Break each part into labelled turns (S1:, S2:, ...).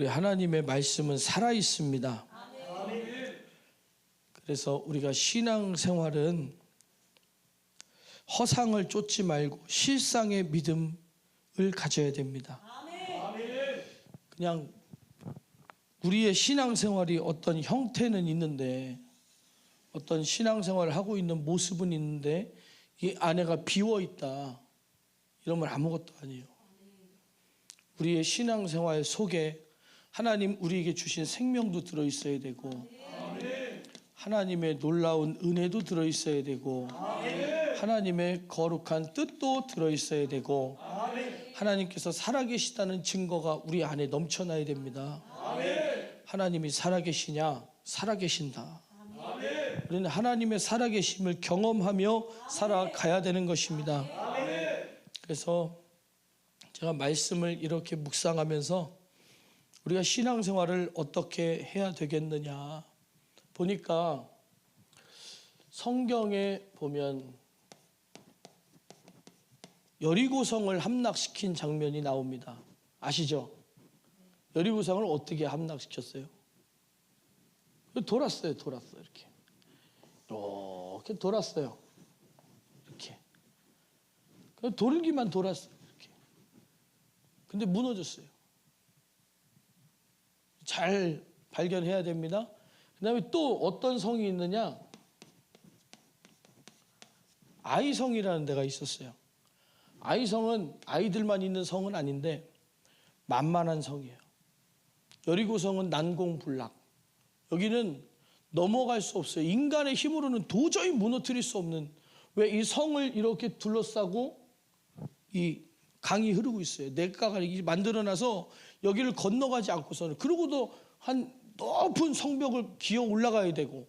S1: 우리 하나님의 말씀은 살아 있습니다. 그래서 우리가 신앙생활은 허상을 쫓지 말고 실상의 믿음을 가져야 됩니다. 그냥 우리의 신앙생활이 어떤 형태는 있는데, 어떤 신앙생활을 하고 있는 모습은 있는데 이 안에가 비워있다, 이러면 아무것도 아니에요. 우리의 신앙생활 속에 하나님 우리에게 주신 생명도 들어있어야 되고, 하나님의 놀라운 은혜도 들어있어야 되고, 하나님의 거룩한 뜻도 들어있어야 되고, 하나님께서 살아계시다는 증거가 우리 안에 넘쳐나야 됩니다. 하나님이 살아계시냐? 살아계신다. 우리는 하나님의 살아계심을 경험하며 살아가야 되는 것입니다. 그래서 제가 말씀을 이렇게 묵상하면서 우리가 신앙생활을 어떻게 해야 되겠느냐 보니까, 성경에 보면 여리고성을 함락시킨 장면이 나옵니다. 아시죠? 여리고성을 어떻게 함락시켰어요? 돌았어요. 이렇게 돌았어요. 이렇게 돌기만 돌았어요. 이렇게. 근데 무너졌어요. 잘 발견해야 됩니다. 그 다음에 또 어떤 성이 있느냐? 아이성이라는 데가 있었어요. 아이성은 아이들만 있는 성은 아닌데 만만한 성이에요. 여리고성은 난공불락. 여기는 넘어갈 수 없어요. 인간의 힘으로는 도저히 무너뜨릴 수 없는, 왜 이 성을 이렇게 둘러싸고 이 강이 흐르고 있어요. 냇가가 만들어놔서 여기를 건너가지 않고서는, 그러고도 한 높은 성벽을 기어 올라가야 되고,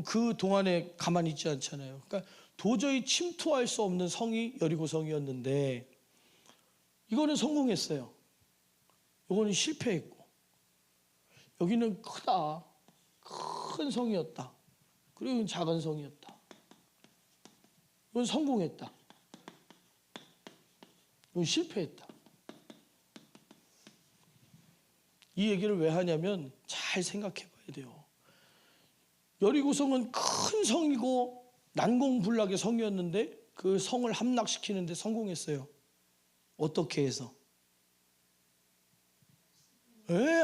S1: 그 동안에 가만히 있지 않잖아요. 그러니까 도저히 침투할 수 없는 성이 여리고성이었는데, 이거는 성공했어요. 이거는 실패했고, 여기는 크다, 큰 성이었다, 그리고 이건 작은 성이었다. 이건 성공했다, 이건 실패했다. 이 얘기를 왜 하냐면 잘 생각해 봐야 돼요. 여리고성은 큰 성이고 난공불락의 성이었는데 그 성을 함락시키는데 성공했어요. 어떻게 해서?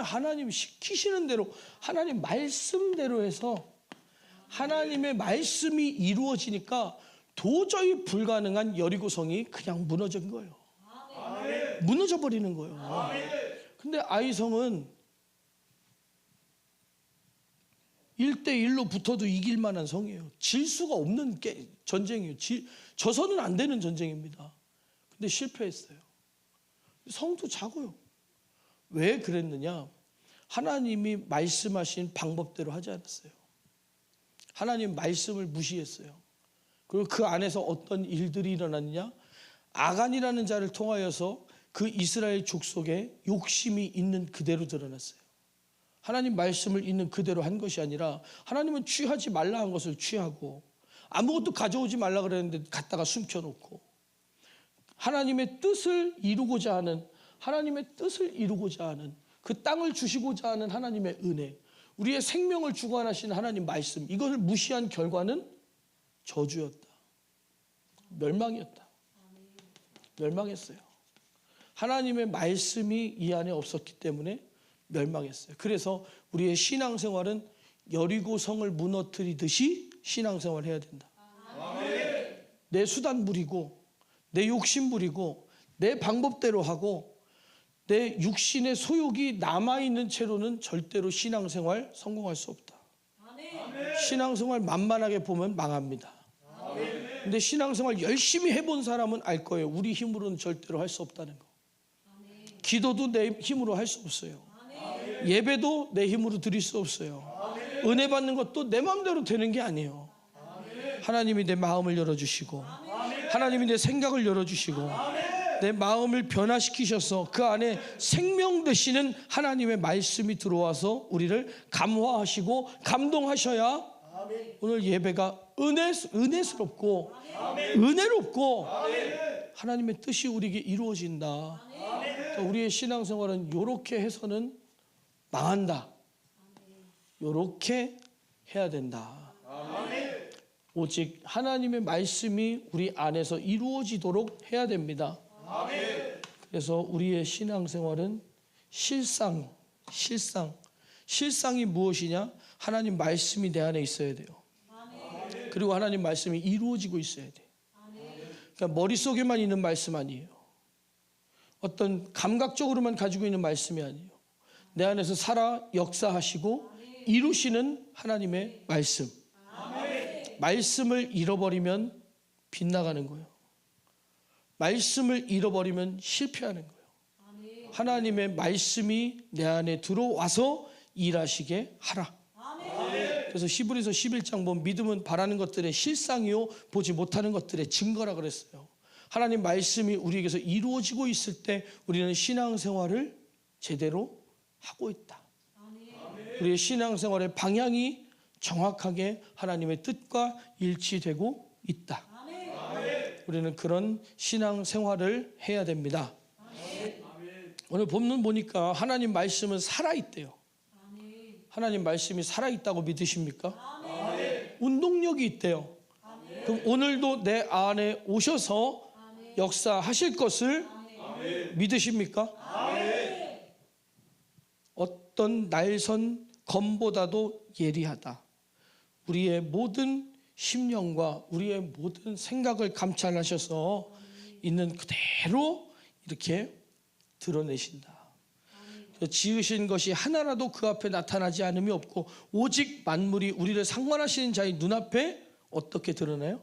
S1: 하나님 시키시는 대로, 하나님 말씀대로 해서, 하나님의 말씀이 이루어지니까 도저히 불가능한 여리고성이 그냥 무너진 거예요. 무너져 버리는 거예요. 근데 아이성은 1대1로 붙어도 이길 만한 성이에요. 질 수가 없는 전쟁이에요. 져서는 안 되는 전쟁입니다. 근데 실패했어요. 성도 작아요. 왜 그랬느냐? 하나님이 말씀하신 방법대로 하지 않았어요. 하나님 말씀을 무시했어요. 그리고 그 안에서 어떤 일들이 일어났냐? 아간이라는 자를 통하여서 그 이스라엘 족속에 욕심이 있는 그대로 드러났어요. 하나님 말씀을 있는 그대로 한 것이 아니라, 하나님은 취하지 말라 한 것을 취하고, 아무것도 가져오지 말라 그랬는데 갖다가 숨겨놓고, 하나님의 뜻을 이루고자 하는, 하나님의 뜻을 이루고자 하는, 그 땅을 주시고자 하는 하나님의 은혜, 우리의 생명을 주관하시는 하나님 말씀, 이것을 무시한 결과는 저주였다, 멸망이었다. 멸망했어요. 하나님의 말씀이 이 안에 없었기 때문에 멸망했어요. 그래서 우리의 신앙생활은 여리고성을 무너뜨리듯이 신앙생활을 해야 된다. 내 수단 부리고, 내 욕심 부리고, 내 방법대로 하고, 내 육신의 소욕이 남아있는 채로는 절대로 신앙생활 성공할 수 없다. 신앙생활 만만하게 보면 망합니다. 근데 신앙생활 열심히 해본 사람은 알 거예요. 우리 힘으로는 절대로 할 수 없다는 거. 기도도 내 힘으로 할 수 없어요. 예배도 내 힘으로 드릴 수 없어요. 은혜 받는 것도 내 마음대로 되는 게 아니에요. 하나님이 내 마음을 열어주시고, 하나님이 내 생각을 열어주시고, 내 마음을 변화시키셔서 그 안에 생명 되시는 하나님의 말씀이 들어와서 우리를 감화하시고 감동하셔야 오늘 예배가 은혜스럽고 은혜롭고 하나님의 뜻이 우리에게 이루어진다. 우리의 신앙생활은 이렇게 해서는 망한다. 요렇게 해야 된다. 오직 하나님의 말씀이 우리 안에서 이루어지도록 해야 됩니다. 그래서 우리의 신앙생활은 실상이 무엇이냐? 하나님 말씀이 내 안에 있어야 돼요. 그리고 하나님 말씀이 이루어지고 있어야 돼요. 그러니까 머릿속에만 있는 말씀 아니에요. 어떤 감각적으로만 가지고 있는 말씀이 아니에요. 내 안에서 살아 역사하시고 이루시는 하나님의 말씀. 말씀을 잃어버리면 빗나가는 거예요. 말씀을 잃어버리면 실패하는 거예요. 하나님의 말씀이 내 안에 들어와서 일하시게 하라. 그래서 히브리서 11장 보면 믿음은 바라는 것들의 실상이요 보지 못하는 것들의 증거라 그랬어요. 하나님 말씀이 우리에게서 이루어지고 있을 때 우리는 신앙생활을 제대로 하고 있다. 우리의 신앙생활의 방향이 정확하게 하나님의 뜻과 일치되고 있다. 우리는 그런 신앙생활을 해야 됩니다. 오늘 본문 보니까 하나님 말씀은 살아있대요. 하나님 말씀이 살아있다고 믿으십니까? 운동력이 있대요. 그럼 오늘도 내 안에 오셔서 역사하실 것을 믿으십니까? 어떤 날선 검보다도 예리하다. 우리의 모든 심령과 우리의 모든 생각을 감찰하셔서 있는 그대로 이렇게 드러내신다. 지으신 것이 하나라도 그 앞에 나타나지 않음이 없고 오직 만물이 우리를 상관하시는 자의 눈앞에 어떻게 드러나요?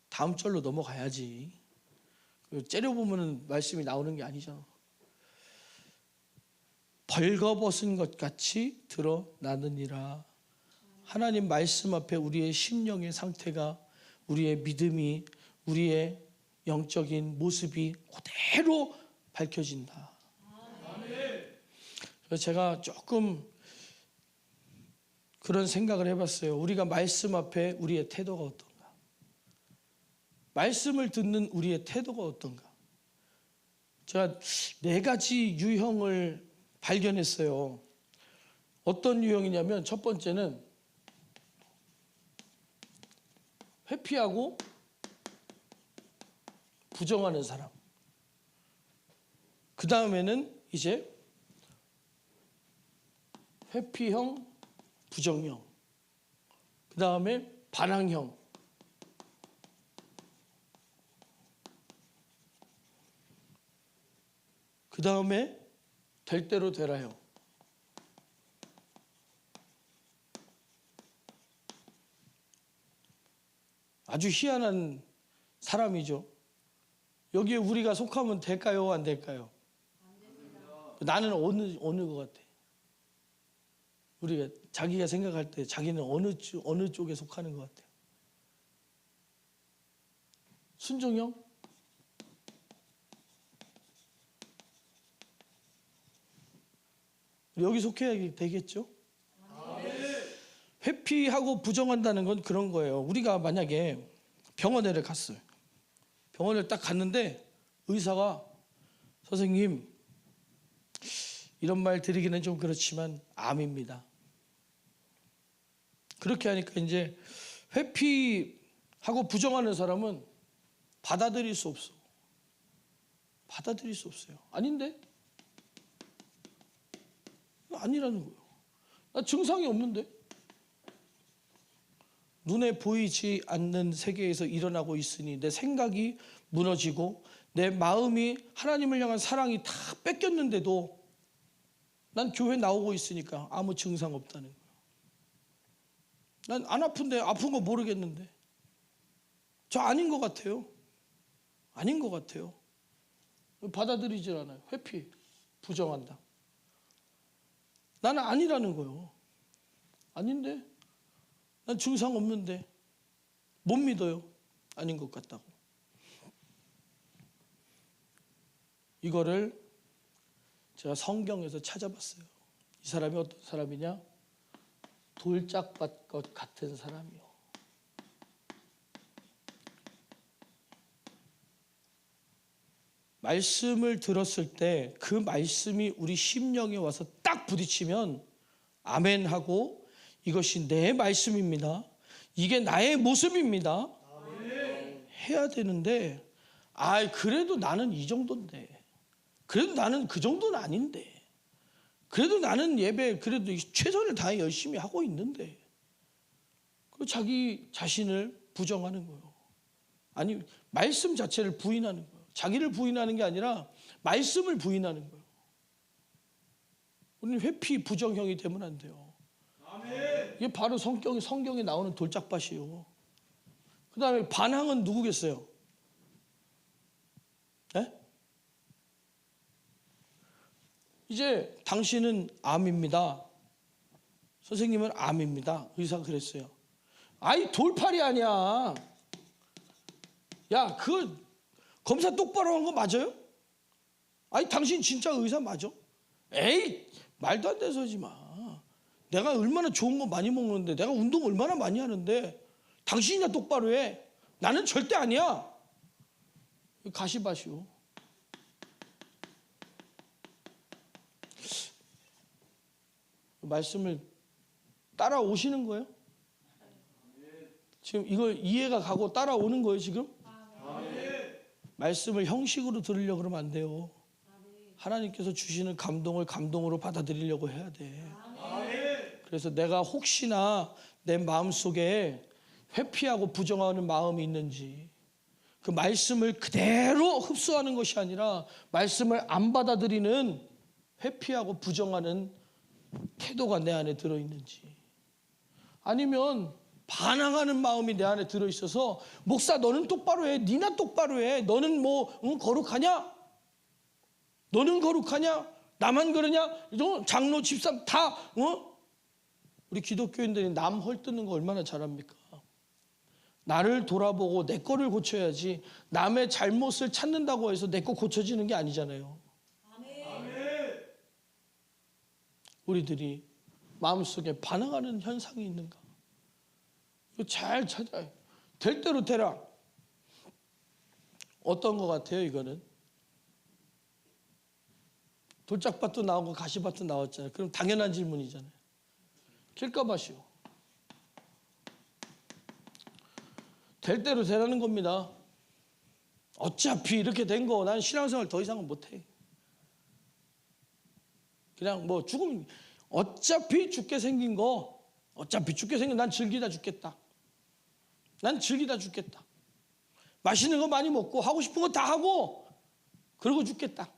S1: 다음 절로 넘어가야지. 째려보면 말씀이 나오는 게 아니잖아. 벌거벗은 것 같이 드러나느니라. 하나님 말씀 앞에 우리의 심령의 상태가, 우리의 믿음이, 우리의 영적인 모습이 그대로 밝혀진다. 그래서 제가 조금 그런 생각을 해봤어요. 우리가 말씀 앞에 우리의 태도가 어떤가? 말씀을 듣는 우리의 태도가 어떤가? 제가 4가지 유형을 발견했어요. 어떤 유형이냐면 첫 번째는 회피하고 부정하는 사람. 그 다음에는 이제 회피형, 부정형. 그 다음에 반항형. 그 다음에 될 대로 되라형. 아주 희한한 사람이죠. 여기에 우리가 속하면 될까요? 안 될까요? 안 됩니다. 나는 어느 것 같아? 우리가 자기가 생각할 때 자기는 어느 쪽에 속하는 것 같아요? 순종형? 여기 속해야 되겠죠? 회피하고 부정한다는 건 그런 거예요. 우리가 만약에 병원에 갔어요. 병원을 딱 갔는데 의사가 선생님 이런 말 드리기는 좀 그렇지만 암입니다. 그렇게 하니까 이제 회피하고 부정하는 사람은 받아들일 수 없어. 받아들일 수 없어요. 아닌데? 아니라는 거예요. 나 증상이 없는데? 눈에 보이지 않는 세계에서 일어나고 있으니 내 생각이 무너지고 내 마음이 하나님을 향한 사랑이 다 뺏겼는데도 난 교회 나오고 있으니까 아무 증상 없다는 거예요. 난 안 아픈데 아픈 거 모르겠는데 저 아닌 것 같아요. 아닌 것 같아요. 받아들이질 않아요. 회피, 부정한다. 나는 아니라는 거예요. 아닌데? 난 증상 없는데 못 믿어요. 아닌 것 같다고. 이거를 제가 성경에서 찾아봤어요. 이 사람이 어떤 사람이냐? 돌짝밭 것 같은 사람이요. 말씀을 들었을 때 그 말씀이 우리 심령에 와서 딱 부딪히면 아멘 하고 이것이 내 말씀입니다. 이게 나의 모습입니다. 해야 되는데 그래도 나는 이 정도인데, 그래도 나는 그 정도는 아닌데, 그래도 나는 예배 그래도 최선을 다해 열심히 하고 있는데, 그 자기 자신을 부정하는 거예요. 아니, 말씀 자체를 부인하는 거예요. 자기를 부인하는 게 아니라 말씀을 부인하는 거예요. 우리는 회피 부정형이 되면 안 돼요. 이게 바로 성경에 나오는 돌짝밭이요. 그 다음에 반항은 누구겠어요? 네? 이제 당신은 암입니다. 선생님은 암입니다. 의사가 그랬어요. 돌팔이 아니야. 야, 그거 검사 똑바로 한 거 맞아요? 당신 진짜 의사 맞아? 에이, 말도 안 되는 소리지 마. 내가 얼마나 좋은 거 많이 먹는데, 내가 운동 얼마나 많이 하는데 당신이나 똑바로 해. 나는 절대 아니야. 가시밭이요. 말씀을 따라오시는 거예요? 지금 이걸 이해가 가고 따라오는 거예요, 지금? 말씀을 형식으로 들으려고 그러면 안 돼요. 하나님께서 주시는 감동을 감동으로 받아들이려고 해야 돼. 그래서 내가 혹시나 내 마음속에 회피하고 부정하는 마음이 있는지, 그 말씀을 그대로 흡수하는 것이 아니라 말씀을 안 받아들이는 회피하고 부정하는 태도가 내 안에 들어있는지, 아니면 반항하는 마음이 내 안에 들어있어서 목사 너는 똑바로 해, 니나 똑바로 해, 너는 거룩하냐? 너는 거룩하냐? 나만 그러냐? 장로 집사 다 우리 기독교인들이 남 헐뜯는 거 얼마나 잘합니까? 나를 돌아보고 내 거를 고쳐야지, 남의 잘못을 찾는다고 해서 내 거 고쳐지는 게 아니잖아요. 우리들이 마음속에 반항하는 현상이 있는가? 이거 잘 찾아요. 될 대로 되라. 어떤 것 같아요, 이거는? 돌짝밭도 나오고 가시밭도 나왔잖아요. 그럼 당연한 질문이잖아요. 길가밭이요. 될 대로 되라는 겁니다. 어차피 이렇게 된 거 난 신앙생활 더 이상은 못해. 그냥 죽으면 어차피 죽게 생긴 거, 난 즐기다 죽겠다. 난 즐기다 죽겠다. 맛있는 거 많이 먹고 하고 싶은 거 다 하고 그러고 죽겠다.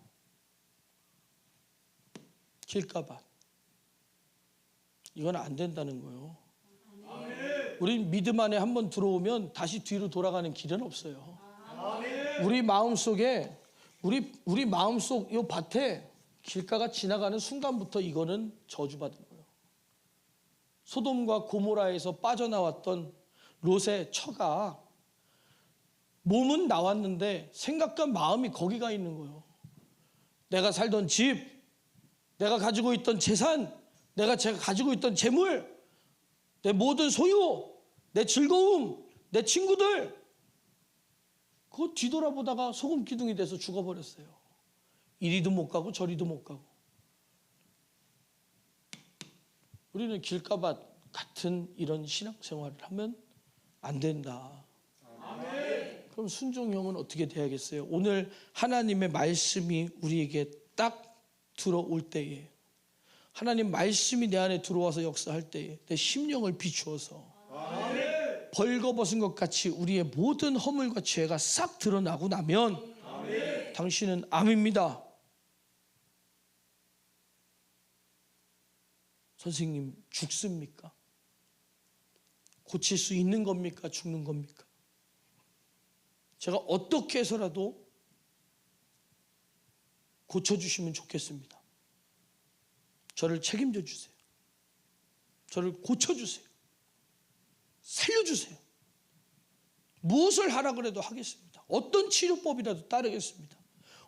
S1: 길가밭. 이건 안 된다는 거예요. 우린 믿음 안에 한번 들어오면 다시 뒤로 돌아가는 길은 없어요. 우리 마음속에 우리 마음속 이 밭에 길가가 지나가는 순간부터 이거는 저주받은 거예요. 소돔과 고모라에서 빠져나왔던 롯의 처가 몸은 나왔는데 생각과 마음이 거기 가 있는 거예요. 내가 살던 집, 내가 가지고 있던 재산, 내가 가지고 있던 재물, 내 모든 소유, 내 즐거움, 내 친구들, 그거 뒤돌아보다가 소금 기둥이 돼서 죽어버렸어요. 이리도 못 가고 저리도 못 가고. 우리는 길가밭 같은 이런 신앙생활을 하면 안 된다. 그럼 순종형은 어떻게 돼야겠어요? 오늘 하나님의 말씀이 우리에게 딱 들어올 때에, 하나님 말씀이 내 안에 들어와서 역사할 때에 내 심령을 비추어서 벌거벗은 것 같이 우리의 모든 허물과 죄가 싹 드러나고 나면 당신은 암입니다. 선생님, 죽습니까? 고칠 수 있는 겁니까? 죽는 겁니까? 제가 어떻게 해서라도 고쳐주시면 좋겠습니다. 저를 책임져 주세요. 저를 고쳐주세요. 살려주세요. 무엇을 하라 그래도 하겠습니다. 어떤 치료법이라도 따르겠습니다.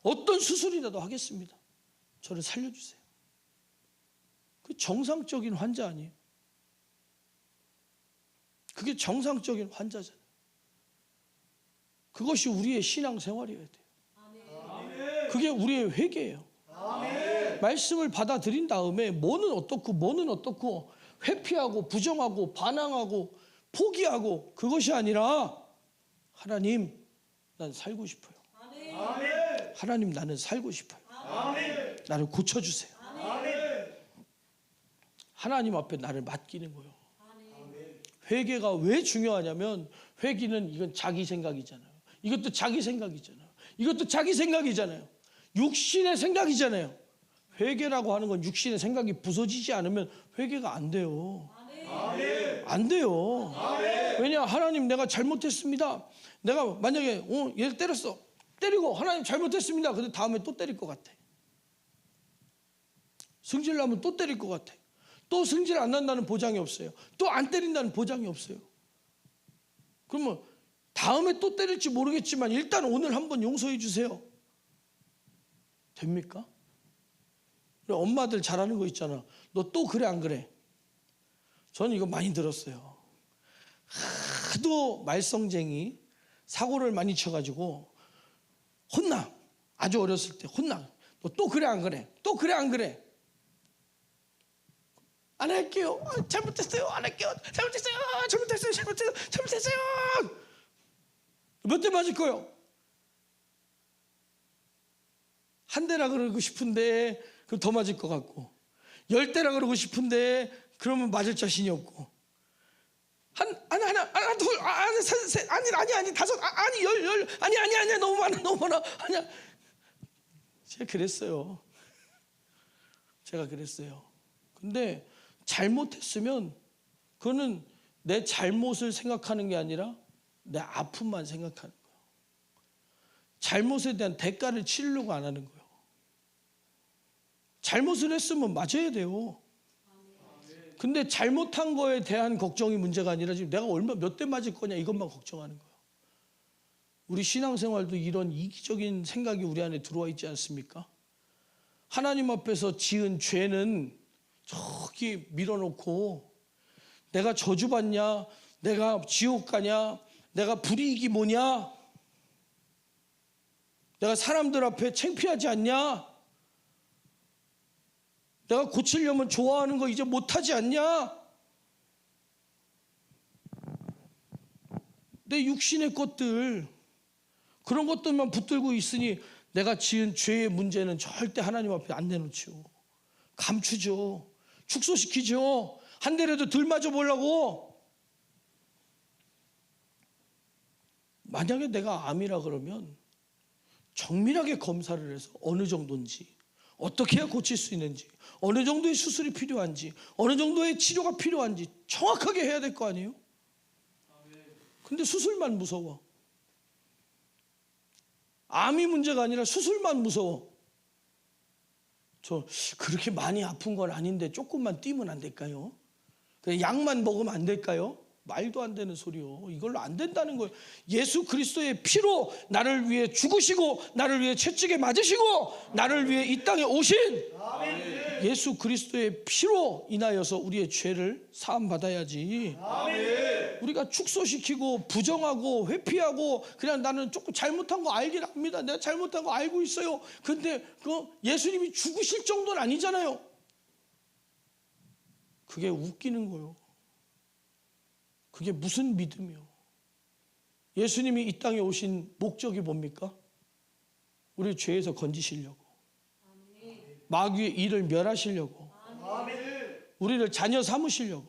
S1: 어떤 수술이라도 하겠습니다. 저를 살려주세요. 그 정상적인 환자 아니에요? 그게 정상적인 환자잖아요. 그것이 우리의 신앙생활이어야 돼요. 그게 우리의 회개예요. 말씀을 받아들인 다음에 뭐는 어떻고 회피하고 부정하고 반항하고 포기하고 그것이 아니라 하나님, 난 살고 싶어요. 하나님, 나는 살고 싶어요. 나를 고쳐주세요. 하나님 앞에 나를 맡기는 거예요. 회개가 왜 중요하냐면 회개는 이건 자기 생각이잖아요. 이것도 자기 생각이잖아요. 이것도 자기 생각이잖아요. 육신의 생각이잖아요. 회개라고 하는 건 육신의 생각이 부서지지 않으면 회개가 안 돼요. 안 돼요. 왜냐? 하나님, 내가 잘못했습니다. 내가 만약에 얘를 때렸어. 때리고 하나님 잘못했습니다. 근데 다음에 또 때릴 것 같아. 승질 나면 또 때릴 것 같아. 또 승질 안 난다는 보장이 없어요. 또 안 때린다는 보장이 없어요. 그러면 다음에 또 때릴지 모르겠지만 일단 오늘 한번 용서해 주세요. 됩니까? 엄마들 잘하는 거 있잖아. 너 또 그래 안 그래? 저는 이거 많이 들었어요. 하도 말썽쟁이, 사고를 많이 쳐가지고 혼나. 아주 어렸을 때 혼나. 너 또 그래 안 그래? 또 그래 안 그래? 안 할게요. 잘못했어요. 안 할게요. 잘못했어요. 잘못했어요. 몇 대 맞을 거예요? 한 대라 그러고 싶은데 그럼 더 맞을 것 같고, 10대라 그러고 싶은데 그러면 맞을 자신이 없고, 하나, 둘, 셋, 아니, 다섯, 열, 아니, 너무 많아, 아니야. 제가 그랬어요. 근데 잘못했으면 그거는 내 잘못을 생각하는 게 아니라 내 아픔만 생각하는 거예요. 잘못에 대한 대가를 치르려고 안 하는 거예요. 잘못을 했으면 맞아야 돼요. 근데 잘못한 거에 대한 걱정이 문제가 아니라 지금 내가 몇 대 맞을 거냐 이것만 걱정하는 거예요. 우리 신앙생활도 이런 이기적인 생각이 우리 안에 들어와 있지 않습니까? 하나님 앞에서 지은 죄는 저기 밀어놓고 내가 저주받냐, 내가 지옥 가냐, 내가 불이익이 뭐냐, 내가 사람들 앞에 창피하지 않냐, 내가 고치려면 좋아하는 거 이제 못하지 않냐, 내 육신의 것들, 그런 것들만 붙들고 있으니 내가 지은 죄의 문제는 절대 하나님 앞에 안 내놓죠. 감추죠. 축소시키죠. 한 대라도 덜 맞아보려고. 만약에 내가 암이라 그러면 정밀하게 검사를 해서 어느 정도인지, 어떻게 해야 고칠 수 있는지, 어느 정도의 수술이 필요한지, 어느 정도의 치료가 필요한지 정확하게 해야 될 거 아니에요? 근데 수술만 무서워. 암이 문제가 아니라 수술만 무서워. 저 그렇게 많이 아픈 건 아닌데 조금만 뛰면 안 될까요? 그냥 약만 먹으면 안 될까요? 말도 안 되는 소리요. 이걸로 안 된다는 거예요. 예수 그리스도의 피로 나를 위해 죽으시고 나를 위해 채찍에 맞으시고 나를 위해 이 땅에 오신 예수 그리스도의 피로 인하여서 우리의 죄를 사함 받아야지. 우리가 축소시키고 부정하고 회피하고 그냥 나는 조금 잘못한 거 알긴 합니다. 내가 잘못한 거 알고 있어요. 근데 그 예수님이 죽으실 정도는 아니잖아요. 그게 웃기는 거예요. 그게 무슨 믿음이요? 예수님이 이 땅에 오신 목적이 뭡니까? 우리 죄에서 건지시려고, 마귀의 일을 멸하시려고, 우리를 자녀 삼으시려고,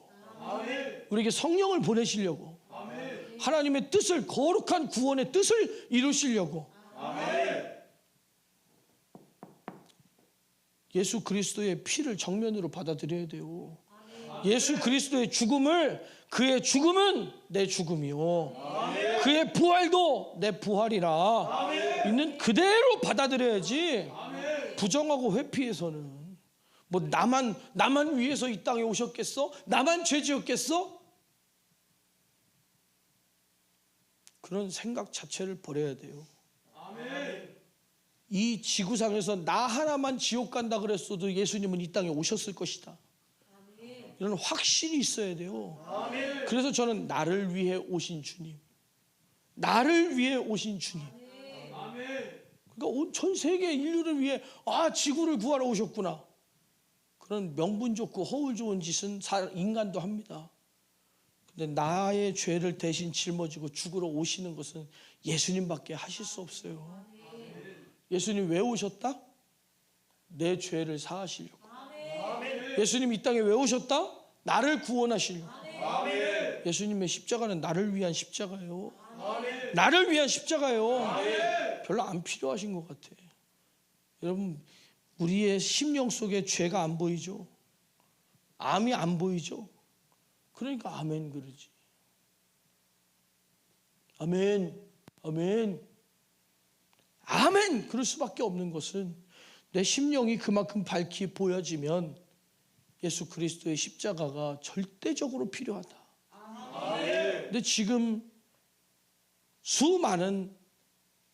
S1: 우리에게 성령을 보내시려고, 하나님의 뜻을, 거룩한 구원의 뜻을 이루시려고. 예수 그리스도의 피를 정면으로 받아들여야 돼요. 예수 그리스도의 죽음을, 그의 죽음은 내 죽음이요, 그의 부활도 내 부활이라 있는 그대로 받아들여야지. 부정하고 회피해서는 뭐 나만 위해서 이 땅에 오셨겠어? 나만 죄 지었겠어? 그런 생각 자체를 버려야 돼요. 이 지구상에서 나 하나만 지옥 간다 그랬어도 예수님은 이 땅에 오셨을 것이다. 이런 확신이 있어야 돼요. 그래서 저는 나를 위해 오신 주님, 나를 위해 오신 주님. 그러니까 온 전 세계 인류를 위해 지구를 구하러 오셨구나. 그런 명분 좋고 허울 좋은 짓은 인간도 합니다. 근데 나의 죄를 대신 짊어지고 죽으러 오시는 것은 예수님밖에 하실 수 없어요. 예수님 왜 오셨다? 내 죄를 사하시려고. 예수님 이 땅에 왜 오셨다? 나를 구원하시려고. 예수님의 십자가는 나를 위한 십자가예요. 나를 위한 십자가예요. 별로 안 필요하신 것 같아. 여러분, 우리의 심령 속에 죄가 안 보이죠? 암이 안 보이죠? 그러니까 아멘 그러지. 아멘, 아멘, 아멘 그럴 수밖에 없는 것은 내 심령이 그만큼 밝히 보여지면 예수 그리스도의 십자가가 절대적으로 필요하다. 근데 지금 수많은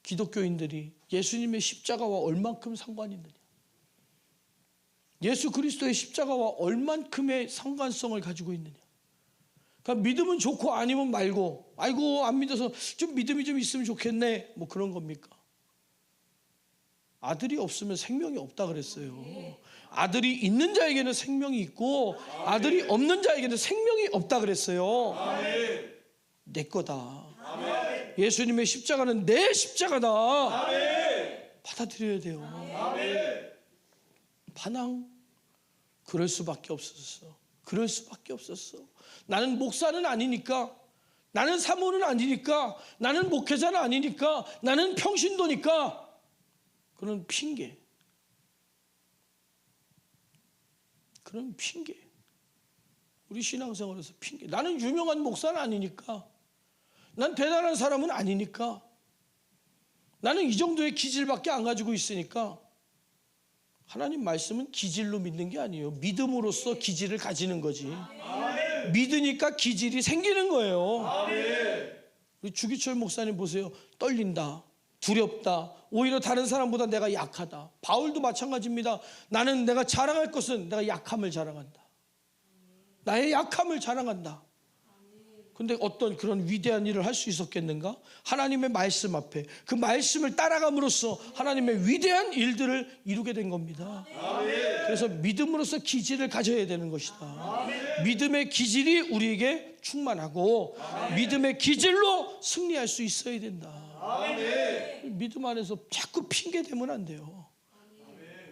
S1: 기독교인들이 예수님의 십자가와 얼만큼 상관이 있느냐, 예수 그리스도의 십자가와 얼만큼의 상관성을 가지고 있느냐. 그러니까 믿으면 좋고 아니면 말고, 아이고 안 믿어서 좀 믿음이 좀 있으면 좋겠네, 뭐 그런 겁니까? 아들이 없으면 생명이 없다 그랬어요. 아들이 있는 자에게는 생명이 있고 아들이 없는 자에게는 생명이 없다 그랬어요. 내 거다. 예수님의 십자가는 내 십자가다. 받아들여야 돼요. 반항. 그럴 수밖에 없었어. 그럴 수밖에 없었어. 나는 목사는 아니니까, 나는 사모는 아니니까, 나는 목회자는 아니니까, 나는 평신도니까. 그런 핑계. 그런 핑계. 우리 신앙생활에서 핑계. 나는 유명한 목사는 아니니까, 난 대단한 사람은 아니니까, 나는 이 정도의 기질밖에 안 가지고 있으니까. 하나님 말씀은 기질로 믿는 게 아니에요. 믿음으로써 기질을 가지는 거지. 믿으니까 기질이 생기는 거예요. 우리 주기철 목사님 보세요. 떨린다, 두렵다, 오히려 다른 사람보다 내가 약하다. 바울도 마찬가지입니다. 나는 내가 자랑할 것은 내가 약함을 자랑한다. 나의 약함을 자랑한다. 근데 어떤 그런 위대한 일을 할 수 있었겠는가? 하나님의 말씀 앞에 그 말씀을 따라감으로써 하나님의 위대한 일들을 이루게 된 겁니다. 그래서 믿음으로써 기질을 가져야 되는 것이다. 믿음의 기질이 우리에게 충만하고 믿음의 기질로 승리할 수 있어야 된다. 믿음 안에서 자꾸 핑계 대면 안 돼요.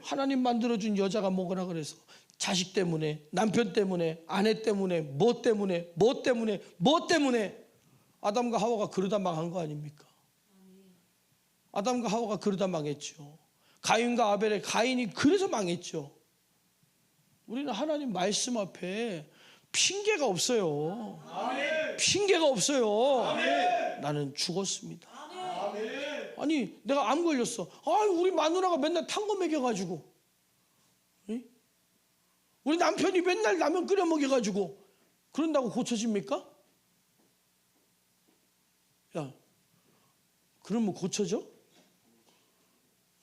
S1: 하나님 만들어준 여자가 뭐거나 그래서 자식 때문에, 남편 때문에, 아내 때문에, 뭐 때문에, 뭐 때문에, 뭐 때문에 아담과 하와가 그러다 망한 거 아닙니까? 아담과 하와가 그러다 망했죠. 가인과 아벨의 가인이 그래서 망했죠. 우리는 하나님 말씀 앞에 핑계가 없어요. 핑계가 없어요. 나는 죽었습니다. 아니 내가 암 걸렸어. 우리 마누라가 맨날 탄 거 먹여가지고, 우리 남편이 맨날 라면 끓여 먹여가지고 그런다고 고쳐집니까? 야, 그러면 고쳐져?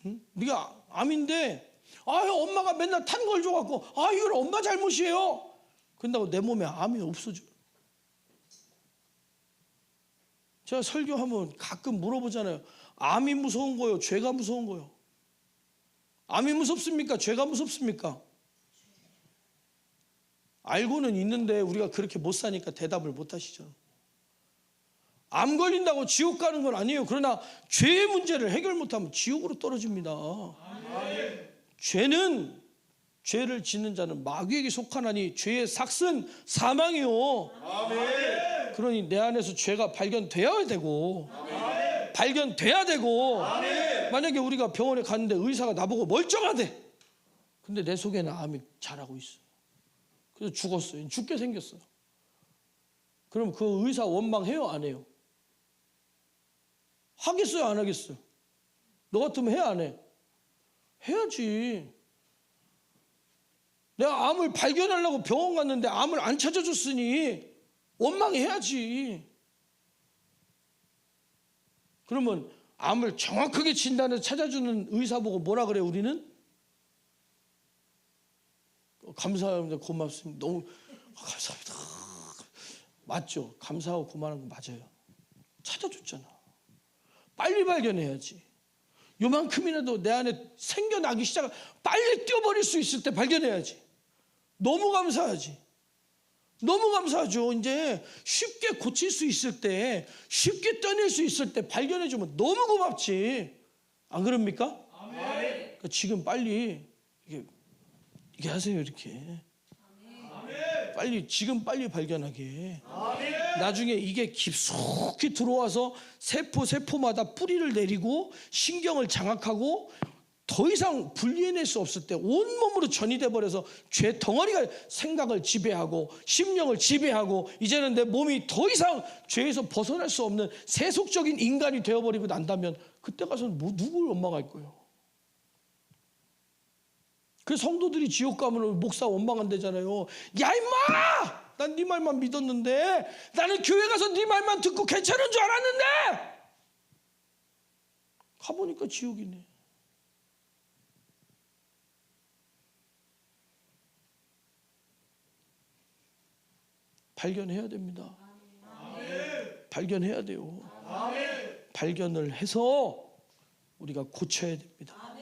S1: 응? 네가 암인데 엄마가 맨날 탄 걸 줘갖고 이건 엄마 잘못이에요. 그런다고 내 몸에 암이 없어져. 제가 설교하면 가끔 물어보잖아요. 암이 무서운 거요? 죄가 무서운 거요? 암이 무섭습니까? 죄가 무섭습니까? 알고는 있는데 우리가 그렇게 못 사니까 대답을 못 하시죠. 암 걸린다고 지옥 가는 건 아니에요. 그러나 죄의 문제를 해결 못하면 지옥으로 떨어집니다. 죄는, 죄를 짓는 자는 마귀에게 속하나니 죄의 삭은 사망이요. 그러니 내 안에서 죄가 발견돼야 되고, 발견돼야 되고, 만약에 우리가 병원에 갔는데 의사가 나보고 멀쩡하대. 근데 내 속에는 암이 자라고 있어. 그래서 죽었어요. 죽게 생겼어요. 그럼 그 의사 원망해요? 안 해요? 하겠어요? 안 하겠어요? 너 같으면 해? 안 해? 해야지. 내가 암을 발견하려고 병원 갔는데 암을 안 찾아줬으니 원망해야지. 그러면 암을 정확하게 진단해서 찾아주는 의사 보고 뭐라 그래 우리는? 감사합니다. 고맙습니다. 너무 감사합니다. 맞죠? 감사하고 고마운 거 맞아요. 찾아줬잖아. 빨리 발견해야지. 요만큼이라도 내 안에 생겨나기 시작, 빨리 뛰어버릴 수 있을 때 발견해야지. 너무 감사하지. 너무 감사하죠. 이제 쉽게 고칠 수 있을 때, 쉽게 떠낼 수 있을 때 발견해주면 너무 고맙지. 안 그럽니까? 그러니까 지금 빨리 이게 하세요. 이렇게 빨리, 지금 빨리 발견하게. 나중에 이게 깊숙이 들어와서 세포마다 뿌리를 내리고 신경을 장악하고 더 이상 분리해낼 수 없을 때 온몸으로 전이돼 버려서 죄 덩어리가 생각을 지배하고 심령을 지배하고, 이제는 내 몸이 더 이상 죄에서 벗어날 수 없는 세속적인 인간이 되어버리고 난다면, 그때 가서는 누굴 원망할 거예요? 그 성도들이 지옥 가면 목사 원망한대잖아요. 야 임마! 난 네 말만 믿었는데, 나는 교회 가서 네 말만 듣고 괜찮은 줄 알았는데, 가보니까 지옥이네. 발견해야 됩니다. 발견해야 돼요. 발견을 해서 우리가 고쳐야 됩니다.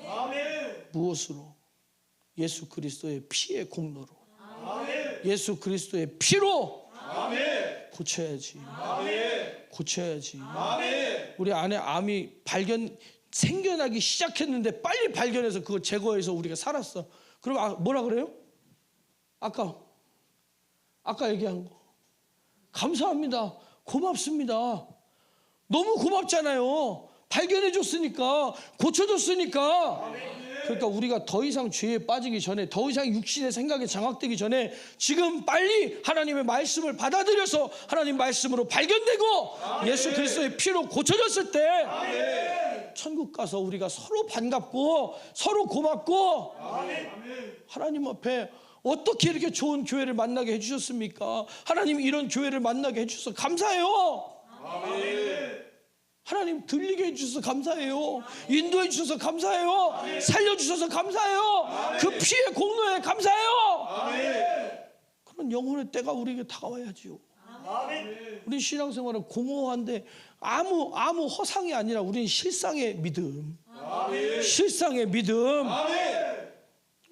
S1: 무엇으로? 예수 그리스도의 피의 공로로, 예수 그리스도의 피로 고쳐야지. 고쳐야지. 우리 안에 암이 생겨나기 시작했는데 빨리 발견해서 그걸 제거해서 우리가 살았어. 그럼 뭐라 그래요? 아까 얘기한 거, 감사합니다, 고맙습니다. 너무 고맙잖아요. 발견해 줬으니까, 고쳐줬으니까. 그러니까 우리가 더 이상 죄에 빠지기 전에, 더 이상 육신의 생각에 장악되기 전에 지금 빨리 하나님의 말씀을 받아들여서 하나님 말씀으로 발견되고 예수 그리스도의 피로 고쳐졌을 때 천국 가서 우리가 서로 반갑고 서로 고맙고, 하나님 앞에 어떻게 이렇게 좋은 교회를 만나게 해주셨습니까? 하나님 이런 교회를 만나게 해주셔서 감사해요. 하나님 들리게 해주셔서 감사해요. 인도해 주셔서 감사해요. 살려주셔서 감사해요. 그 피의 공로에 감사해요. 그런 영혼의 때가 우리에게 다가와야지요. 우리 신앙생활은 공허한데 아무 허상이 아니라 우리는 실상의 믿음. 실상의 믿음.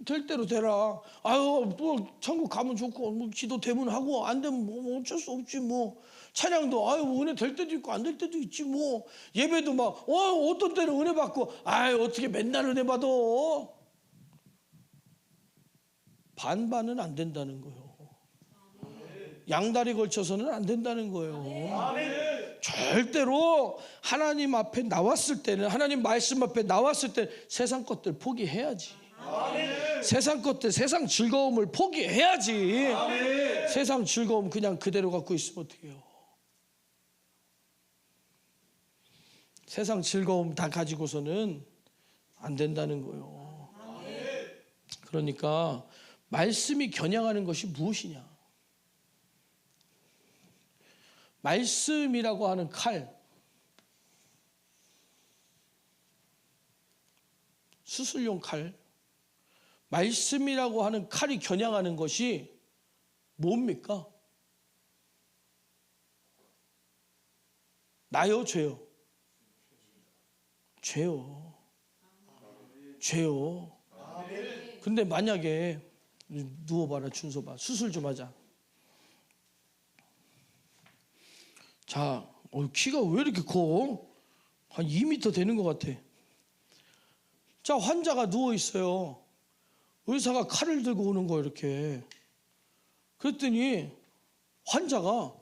S1: 될 대로 되라. 아유, 뭐 천국 가면 좋고, 뭐 기도 되면 하고, 안 되면 뭐 어쩔 수 없지 뭐. 찬양도 아유 은혜 될 때도 있고 안 될 때도 있지 뭐. 예배도 막 어떤 때는 은혜 받고, 아유 어떻게 맨날 은혜 받아. 반반은 안 된다는 거예요. 양다리 걸쳐서는 안 된다는 거예요. 절대로 하나님 앞에 나왔을 때는, 하나님 말씀 앞에 나왔을 때 세상 것들 포기해야지. 세상 것들, 세상 즐거움을 포기해야지. 세상 즐거움 그냥 그대로 갖고 있으면 어떡해요? 세상 즐거움 다 가지고서는 안 된다는 거예요. 그러니까 말씀이 겨냥하는 것이 무엇이냐? 말씀이라고 하는 칼, 수술용 칼, 말씀이라고 하는 칼이 겨냥하는 것이 뭡니까? 나요, 죄요? 죄요. 죄요. 근데 만약에 누워봐라, 준서봐. 수술 좀 하자. 자, 키가 왜 이렇게 커? 한 2m 되는 것 같아. 자, 환자가 누워 있어요. 의사가 칼을 들고 오는 거예요, 이렇게. 그랬더니 환자가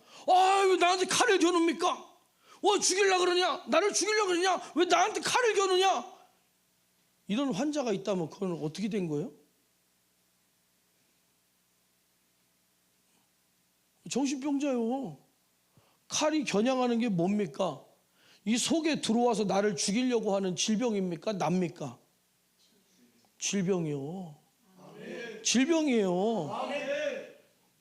S1: 왜 나한테 칼을 겨눕니까? 죽이려고 그러냐? 나를 죽이려고 그러냐? 왜 나한테 칼을 겨누냐? 이런 환자가 있다면 그건 어떻게 된 거예요? 정신병자요. 칼이 겨냥하는 게 뭡니까? 이 속에 들어와서 나를 죽이려고 하는 질병입니까? 납니까? 질병이요. 질병이에요.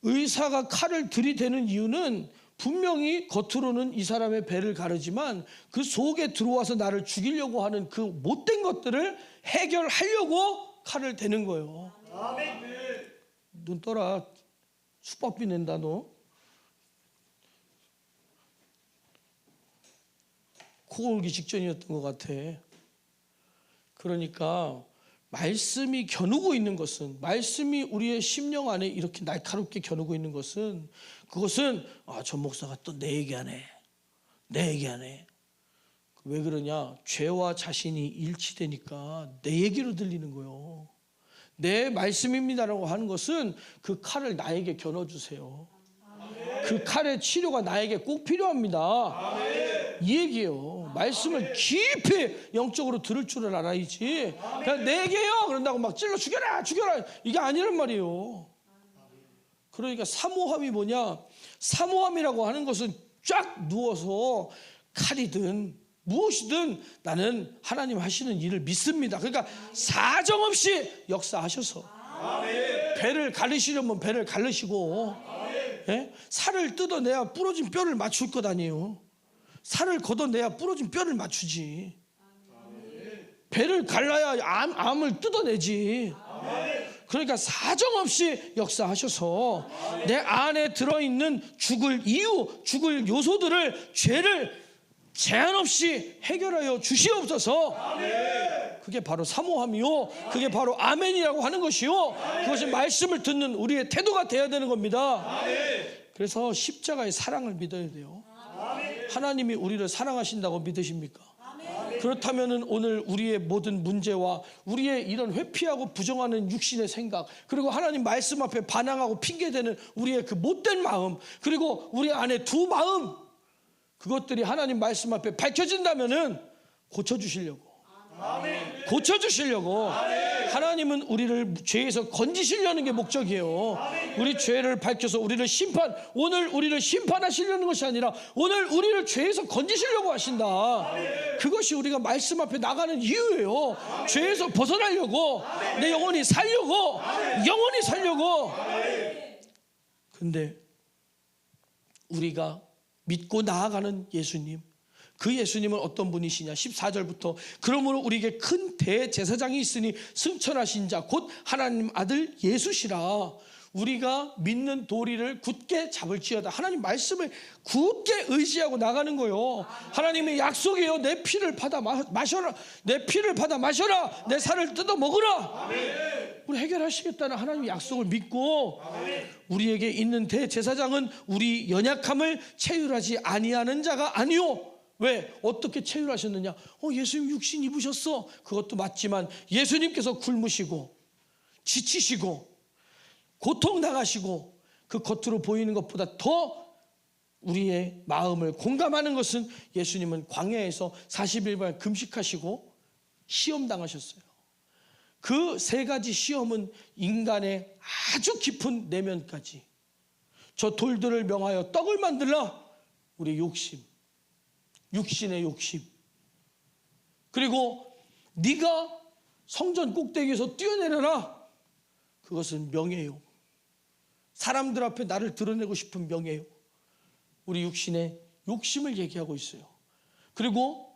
S1: 의사가 칼을 들이대는 이유는 분명히 겉으로는 이 사람의 배를 가르지만 그 속에 들어와서 나를 죽이려고 하는 그 못된 것들을 해결하려고 칼을 대는 거예요. 눈 떠라. 수박비 낸다 너. 코 골기 직전이었던 것 같아. 그러니까 말씀이 겨누고 있는 것은, 말씀이 우리의 심령 안에 이렇게 날카롭게 겨누고 있는 것은, 그것은 전 목사가 또 내 얘기하네, 내 얘기하네. 왜 그러냐? 죄와 자신이 일치되니까 내 얘기로 들리는 거예요. 내 말씀입니다라고 하는 것은 그 칼을 나에게 겨눠주세요. 그 칼의 치료가 나에게 꼭 필요합니다. 이 얘기예요. 말씀을 깊이 영적으로 들을 줄을 알아야지. 그냥 내 얘기예요 그런다고 막 찔러 죽여라 죽여라 이게 아니란 말이에요. 그러니까 사모함이 뭐냐? 사모함이라고 하는 것은 쫙 누워서 칼이든 무엇이든 나는 하나님 하시는 일을 믿습니다. 그러니까 사정없이 역사하셔서 배를 가르시려면 배를 가르시고, 예? 살을 뜯어내야 부러진 뼈를 맞출 것 아니에요. 살을 걷어내야 부러진 뼈를 맞추지. 배를 갈라야 암을 뜯어내지. 그러니까 사정없이 역사하셔서 내 안에 들어있는 죽을 이유, 죽을 요소들을, 죄를 제한 없이 해결하여 주시옵소서. 그게 바로 사모함이요, 그게 바로 아멘이라고 하는 것이요, 그것이 말씀을 듣는 우리의 태도가 되어야 되는 겁니다. 그래서 십자가의 사랑을 믿어야 돼요. 하나님이 우리를 사랑하신다고 믿으십니까? 그렇다면 오늘 우리의 모든 문제와 우리의 이런 회피하고 부정하는 육신의 생각, 그리고 하나님 말씀 앞에 반항하고 핑계대는 우리의 그 못된 마음, 그리고 우리 안에 두 마음, 그것들이 하나님 말씀 앞에 밝혀진다면은 고쳐주시려고, 고쳐주시려고, 하나님은 우리를 죄에서 건지시려는 게 목적이에요. 우리 죄를 밝혀서 우리를 오늘 우리를 심판하시려는 것이 아니라 오늘 우리를 죄에서 건지시려고 하신다. 그것이 우리가 말씀 앞에 나가는 이유예요. 죄에서 벗어나려고, 내 영혼이 살려고, 영혼이 살려고. 근데 우리가 믿고 나아가는 예수님, 그 예수님은 어떤 분이시냐? 14절부터 그러므로 우리에게 큰 대제사장이 있으니 승천하신 자 곧 하나님 아들 예수시라. 우리가 믿는 도리를 굳게 잡을지어다. 하나님 말씀을 굳게 의지하고 나가는 거예요. 하나님의 약속이에요. 내 피를 받아 마셔라, 내 피를 받아 마셔라, 내 살을 뜯어 먹으라. 우리 해결하시겠다는 하나님의 약속을 믿고, 우리에게 있는 대제사장은 우리 연약함을 체휼하지 아니하는 자가 아니요. 왜? 어떻게 체휼하셨느냐? 예수님 육신 입으셨어. 그것도 맞지만 예수님께서 굶으시고 지치시고 고통 당하시고 그 겉으로 보이는 것보다 더 우리의 마음을 공감하는 것은 예수님은 광야에서 40일간 금식하시고 시험 당하셨어요. 그 세 가지 시험은 인간의 아주 깊은 내면까지, 저 돌들을 명하여 떡을 만들라, 우리 욕심, 육신의 욕심, 그리고 네가 성전 꼭대기에서 뛰어내려라, 그것은 명예요. 사람들 앞에 나를 드러내고 싶은 명예요. 우리 육신의 욕심을 얘기하고 있어요. 그리고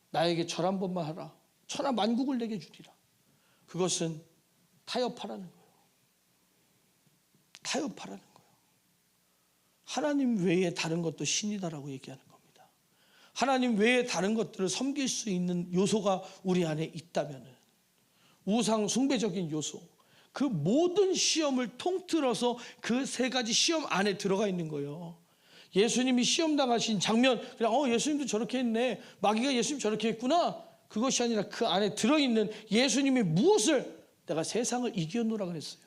S1: 나에게 절 한 번만 하라, 천하 만국을 내게 주리라. 그것은 타협하라는 거예요. 타협하라는 거예요. 하나님 외에 다른 것도 신이다라고 얘기하는 겁니다. 하나님 외에 다른 것들을 섬길 수 있는 요소가 우리 안에 있다면, 우상 숭배적인 요소, 그 모든 시험을 통틀어서 그 세 가지 시험 안에 들어가 있는 거예요. 예수님이 시험 당하신 장면, 그냥 예수님도 저렇게 했네, 마귀가 예수님 저렇게 했구나, 그것이 아니라 그 안에 들어있는 예수님이 무엇을, 내가 세상을 이겼노라 그랬어요.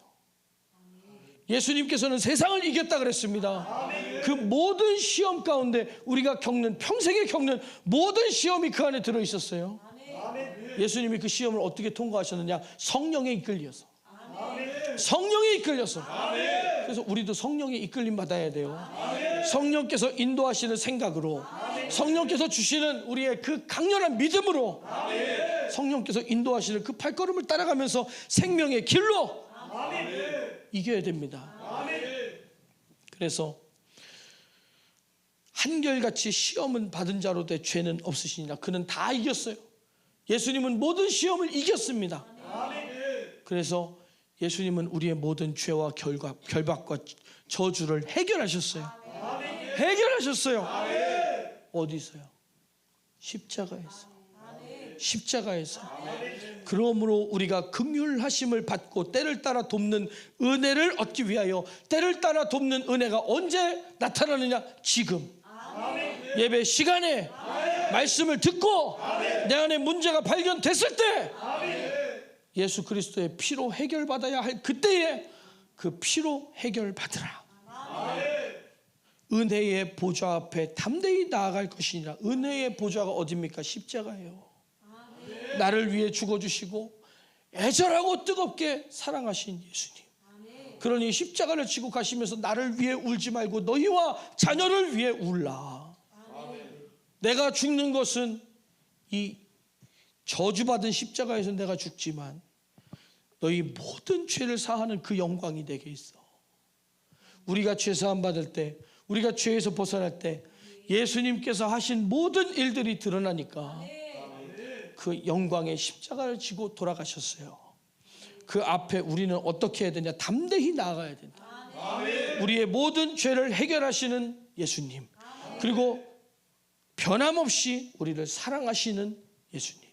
S1: 예수님께서는 세상을 이겼다 그랬습니다. 그 모든 시험 가운데 우리가 평생에 겪는 모든 시험이 그 안에 들어있었어요. 예수님이 그 시험을 어떻게 통과하셨느냐? 성령에 이끌려서. 성령에 이끌려서. 그래서 우리도 성령에 이끌림 받아야 돼요. 성령께서 인도하시는 생각으로, 성령께서 주시는 우리의 그 강렬한 믿음으로, 성령께서 인도하시는 그 발걸음을 따라가면서 생명의 길로 이겨야 됩니다. 그래서 한결같이 시험은 받은 자로 돼 죄는 없으시니라. 그는 다 이겼어요. 예수님은 모든 시험을 이겼습니다. 그래서 예수님은 우리의 모든 죄와 결박과 저주를 해결하셨어요. 해결하셨어요. 어디서요? 십자가에서. 십자가에서. 그러므로 우리가 긍휼하심을 받고 때를 따라 돕는 은혜를 얻기 위하여, 때를 따라 돕는 은혜가 언제 나타나느냐? 지금 예배 시간에 말씀을 듣고 내 안에 문제가 발견됐을 때 예수 그리스도의 피로 해결받아야 할 그때에 그 피로 해결받으라. 은혜의 보좌 앞에 담대히 나아갈 것이니라. 은혜의 보좌가 어디입니까? 십자가예요. 나를 위해 죽어주시고 애절하고 뜨겁게 사랑하신 예수님. 그러니 십자가를 지고 가시면서 나를 위해 울지 말고 너희와 자녀를 위해 울라. 내가 죽는 것은 이 저주받은 십자가에서 내가 죽지만 너희 모든 죄를 사하는 그 영광이 내게 있어. 우리가 죄사함 받을 때, 우리가 죄에서 벗어날 때 예수님께서 하신 모든 일들이 드러나니까 그 영광의 십자가를 지고 돌아가셨어요. 그 앞에 우리는 어떻게 해야 되냐? 담대히 나아가야 된다. 우리의 모든 죄를 해결하시는 예수님, 그리고 변함없이 우리를 사랑하시는 예수님.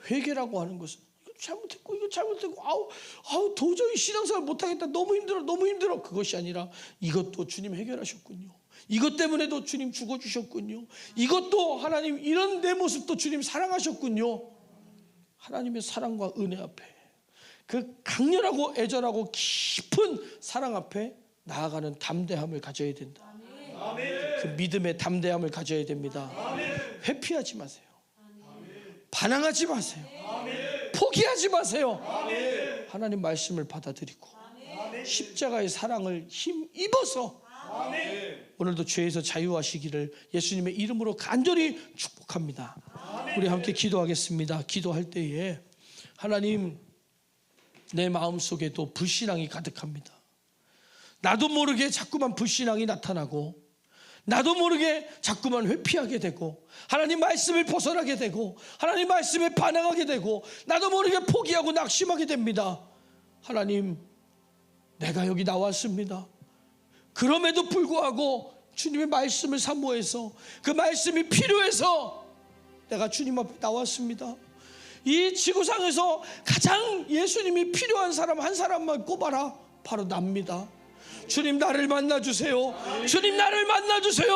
S1: 회개라고 하는 것은 이거 잘못했고 이거 잘못했고 아우 도저히 신앙생활 못하겠다, 너무 힘들어, 그것이 아니라 이것도 주님 해결하셨군요. 이것 때문에도 주님 죽어주셨군요. 이것도 하나님 이런 내 모습도 주님 사랑하셨군요. 하나님의 사랑과 은혜 앞에, 그 강렬하고 애절하고 깊은 사랑 앞에 나아가는 담대함을 가져야 된다. 그 믿음의 담대함을 가져야 됩니다. 회피하지 마세요. 반항하지 마세요. 포기하지 마세요. 하나님 말씀을 받아들이고 십자가의 사랑을 힘입어서 오늘도 죄에서 자유하시기를 예수님의 이름으로 간절히 축복합니다. 우리 함께 기도하겠습니다. 기도할 때에 하나님, 내 마음속에도 불신앙이 가득합니다. 나도 모르게 자꾸만 불신앙이 나타나고 나도 모르게 자꾸만 회피하게 되고 하나님 말씀을 벗어나게 되고 하나님 말씀에 반항하게 되고 나도 모르게 포기하고 낙심하게 됩니다. 하나님, 내가 여기 나왔습니다. 그럼에도 불구하고 주님의 말씀을 사모해서 그 말씀이 필요해서 내가 주님 앞에 나왔습니다. 이 지구상에서 가장 예수님이 필요한 사람 한 사람만 꼽아라. 바로 납니다. 주님, 나를 만나주세요. 주님, 나를 만나주세요.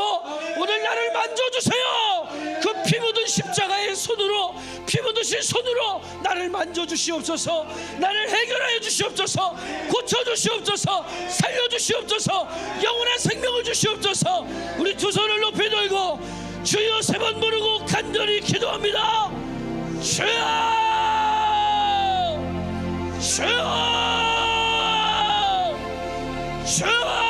S1: 오늘 나를 만져주세요. 그 피 묻은 십자가의 손으로, 피 묻으신 손으로 나를 만져주시옵소서. 나를 해결하여 주시옵소서. 고쳐주시옵소서. 살려주시옵소서. 영원한 생명을 주시옵소서. 우리 두 손을 높이 들고 주여 세 번 부르고 간절히 기도합니다. 주여, 주여, 주여.